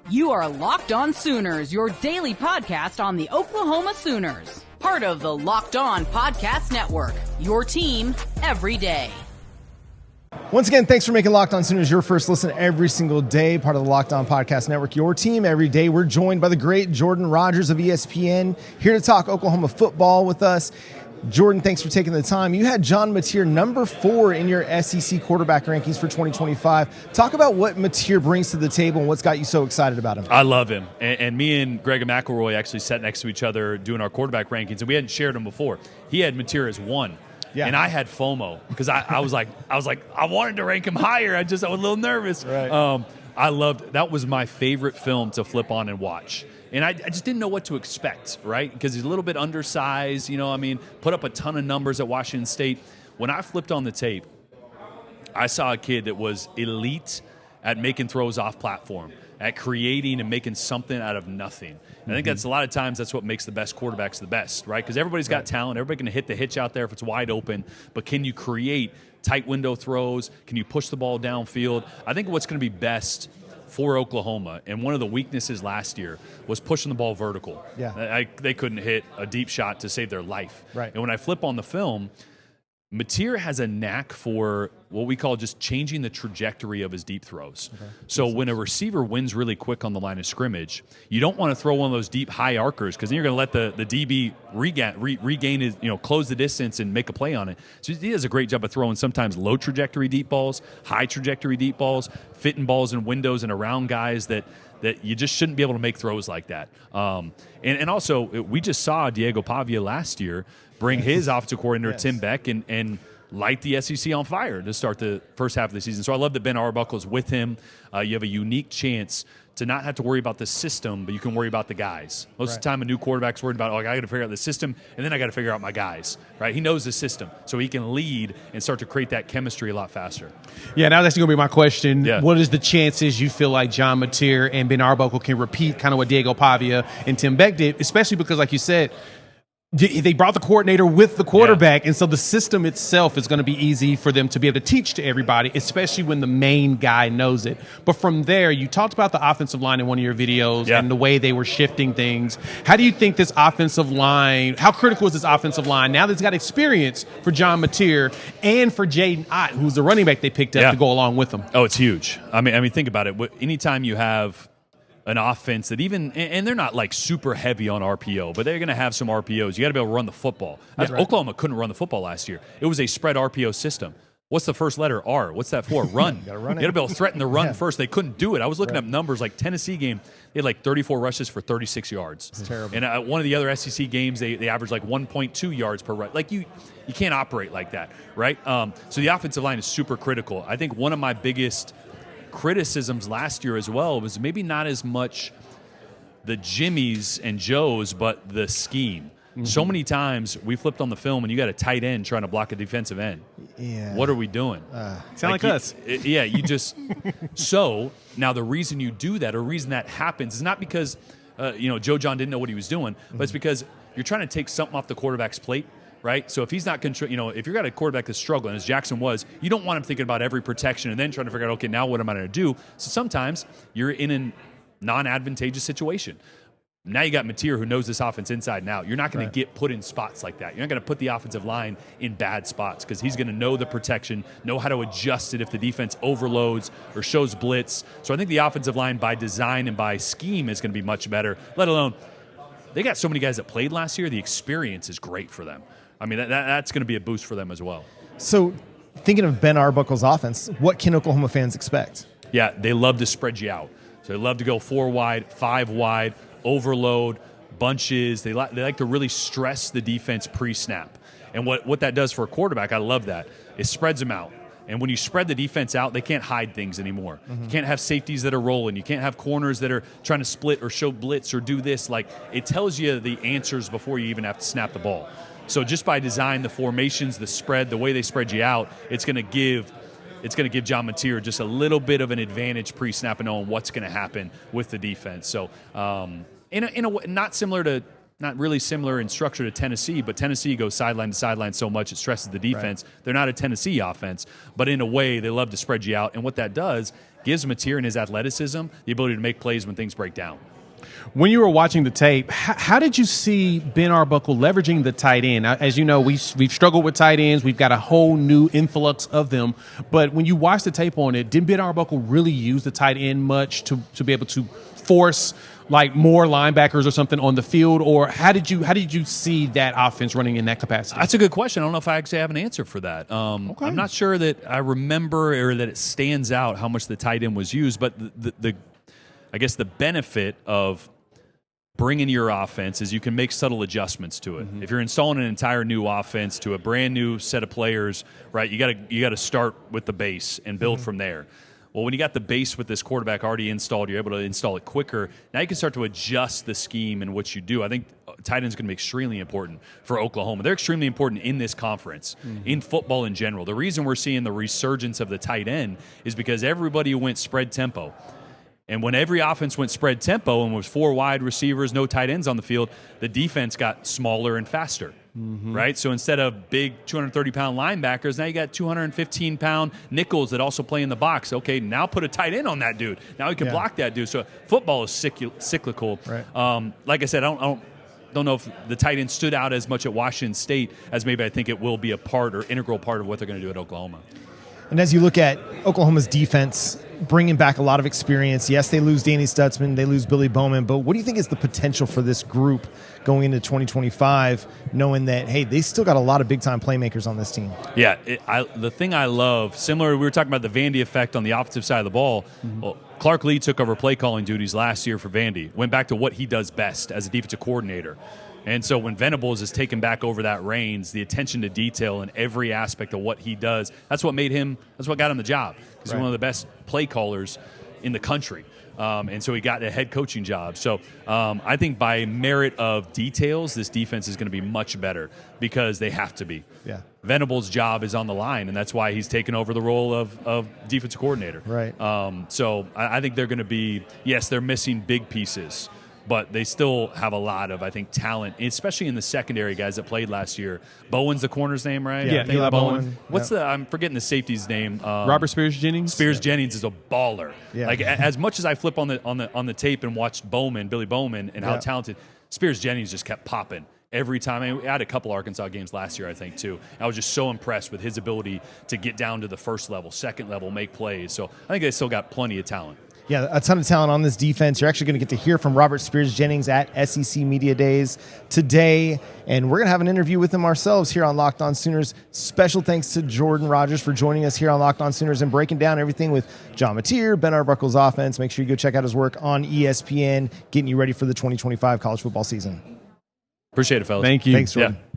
You are Locked On Sooners, your daily podcast on the Oklahoma Sooners. Part of the Locked On Podcast Network, your team every day. Once again, thanks for making Locked On Sooners your first listen every single day. Part of the Locked On Podcast Network, your team every day. We're joined by the great Jordan Rodgers of ESPN, here to talk Oklahoma football with us. Jordan, thanks for taking the time. You had John Mateer number 4 in your SEC quarterback rankings for 2025. Talk about what Mateer brings to the table and what's got you so excited about him. I love him. And me and Greg McElroy actually sat next to each other doing our quarterback rankings, and we hadn't shared them before. He had Mateer as 1. Yeah. And I had FOMO because I was like, I wanted to rank him higher. I was a little nervous. Right. I loved that was my favorite film to flip on and watch. And I just didn't know what to expect, right? Because he's a little bit undersized, put up a ton of numbers at Washington State. When I flipped on the tape, I saw a kid that was elite at making throws off platform, at creating and making something out of nothing. And I think that's a lot of times that's what makes the best quarterbacks the best, right? Because everybody's got talent. Everybody can hit the hitch out there if it's wide open. But can you create tight window throws? Can you push the ball downfield? I think what's going to be best for Oklahoma, and one of the weaknesses last year was pushing the ball vertical. Yeah. They couldn't hit a deep shot to save their life. Right. And when I flip on the film, Mateer has a knack for what we call just changing the trajectory of his deep throws. Okay. So when a receiver wins really quick on the line of scrimmage, you don't want to throw one of those deep high arcers because then you're going to let the DB regain his, close the distance and make a play on it. So he does a great job of throwing sometimes low trajectory deep balls, high trajectory deep balls, fitting balls in windows and around guys that you just shouldn't be able to make throws like that. And also, we just saw Diego Pavia last year bring his offensive coordinator, Tim Beck, and light the SEC on fire to start the first half of the season. So I love that Ben Arbuckle is with him. You have a unique chance to not have to worry about the system, but you can worry about the guys. Most of the time, a new quarterback's worried about, I got to figure out the system, and then I got to figure out my guys, right? He knows the system, so he can lead and start to create that chemistry a lot faster. Yeah, now that's going to be my question. Yeah. What is the chances you feel like John Mateer and Ben Arbuckle can repeat kind of what Diego Pavia and Tim Beck did, especially because, like you said, they brought the coordinator with the quarterback, and so the system itself is going to be easy for them to be able to teach to everybody, especially when the main guy knows it. But from there, you talked about the offensive line in one of your videos and the way they were shifting things. How do you think this offensive line, how critical is this offensive line now that it's got experience for John Mateer and for Jaden Ott, who's the running back they picked up to go along with them? Oh, it's huge. I mean, think about it. Anytime you have an offense that and they're not like super heavy on RPO, but they're going to have some RPOs. You got to be able to run the football. Oklahoma couldn't run the football last year. It was a spread RPO system. What's the first letter? R. What's that for? Run. You got to be able to threaten the run first. They couldn't do it. I was looking up numbers like Tennessee game. They had like 34 rushes for 36 yards. It's terrible. And one of the other SEC games, they averaged like 1.2 yards per rush. Like you can't operate like that, right? So the offensive line is super critical. I think one of my biggest criticisms last year as well was maybe not as much the Jimmies and Joes, but the scheme. Mm-hmm. So many times we flipped on the film and you got a tight end trying to block a defensive end. Yeah. What are we doing? Sound like us. You just so now the reason you do that or the reason that happens is not because Joe John didn't know what he was doing, but it's because you're trying to take something off the quarterback's plate. Right, so if he's not if you've got a quarterback that's struggling, as Jackson was, you don't want him thinking about every protection and then trying to figure out, okay, now what am I going to do? So sometimes you're in a non-advantageous situation. Now you got Mateer who knows this offense inside and out. You're not going to get put in spots like that. You're not going to put the offensive line in bad spots because he's going to know the protection, know how to adjust it if the defense overloads or shows blitz. So I think the offensive line by design and by scheme is going to be much better, let alone they got so many guys that played last year. The experience is great for them. I mean, that's going to be a boost for them as well. So thinking of Ben Arbuckle's offense, what can Oklahoma fans expect? Yeah, they love to spread you out. So they love to go 4 wide, 5 wide, overload, bunches. They like to really stress the defense pre-snap. And what that does for a quarterback, I love that, it spreads them out. And when you spread the defense out, they can't hide things anymore. Mm-hmm. You can't have safeties that are rolling. You can't have corners that are trying to split or show blitz or do this. Like, it tells you the answers before you even have to snap the ball. So just by design, the formations, the spread, the way they spread you out, it's going to give John Mateer just a little bit of an advantage pre-snap and knowing what's going to happen with the defense. So in a way, not not really similar in structure to Tennessee, but Tennessee goes sideline to sideline so much it stresses the defense. Right. They're not a Tennessee offense, but in a way they love to spread you out. And what that does gives Mateer and his athleticism the ability to make plays when things break down. When you were watching the tape, how did you see Ben Arbuckle leveraging the tight end? As you know, we've struggled with tight ends. We've got a whole new influx of them. But when you watch the tape on it, did Ben Arbuckle really use the tight end much to be able to force like more linebackers or something on the field? Or how did you see that offense running in that capacity? That's a good question. I don't know if I actually have an answer for that. Okay. I'm not sure that I remember or that it stands out how much the tight end was used, but I guess the benefit of bringing your offense is you can make subtle adjustments to it. Mm-hmm. If you're installing an entire new offense to a brand new set of players, right, you got to start with the base and build from there. Well, when you got the base with this quarterback already installed, you're able to install it quicker. Now you can start to adjust the scheme in what you do. I think tight ends is going to be extremely important for Oklahoma. They're extremely important in this conference, in football in general. The reason we're seeing the resurgence of the tight end is because everybody went spread tempo. And when every offense went spread tempo and was 4 wide receivers, no tight ends on the field, the defense got smaller and faster, right? So instead of big 230-pound linebackers, now you got 215-pound nickels that also play in the box. Okay, now put a tight end on that dude. Now he can block that dude. So football is cyclical. Right. Like I said, I don't know if the tight end stood out as much at Washington State as maybe I think it will be a part or integral part of what they're going to do at Oklahoma. And as you look at Oklahoma's defense, bringing back a lot of experience, yes, they lose Danny Stutzman, they lose Billy Bowman, but what do you think is the potential for this group going into 2025, knowing that, hey, they still got a lot of big-time playmakers on this team? Yeah, the thing I love, similar, we were talking about the Vandy effect on the offensive side of the ball. Well, Clark Lee took over play-calling duties last year for Vandy, went back to what he does best as a defensive coordinator. And so when Venables is taken back over that reins, the attention to detail in every aspect of what he does, that's what got him the job. He's one of the best play callers in the country. And so he got a head coaching job. So I think by merit of details, this defense is going to be much better because they have to be. Yeah. Venables' job is on the line, and that's why he's taken over the role of defensive coordinator. Right. So I think they're going to be, yes, they're missing big pieces, but they still have a lot of, I think, talent, especially in the secondary guys that played last year. Bowen's the corner's name, right? Yeah, Eli Bowen. What's I'm forgetting the safety's name. Robert Spears Jennings. Spears Jennings is a baller. Yeah. Like as much as I flip on the tape and watched Billy Bowman, and how talented, Spears Jennings just kept popping every time. I mean, we had a couple Arkansas games last year, I think, too. I was just so impressed with his ability to get down to the first level, second level, make plays. So I think they still got plenty of talent. Yeah, a ton of talent on this defense. You're actually going to get to hear from Robert Spears Jennings at SEC Media Days today, and we're going to have an interview with him ourselves here on Locked On Sooners. Special thanks to Jordan Rodgers for joining us here on Locked On Sooners and breaking down everything with John Mateer, Ben Arbuckle's offense. Make sure you go check out his work on ESPN, getting you ready for the 2025 college football season. Appreciate it, fellas. Thank you. Thanks, Jordan. Yeah.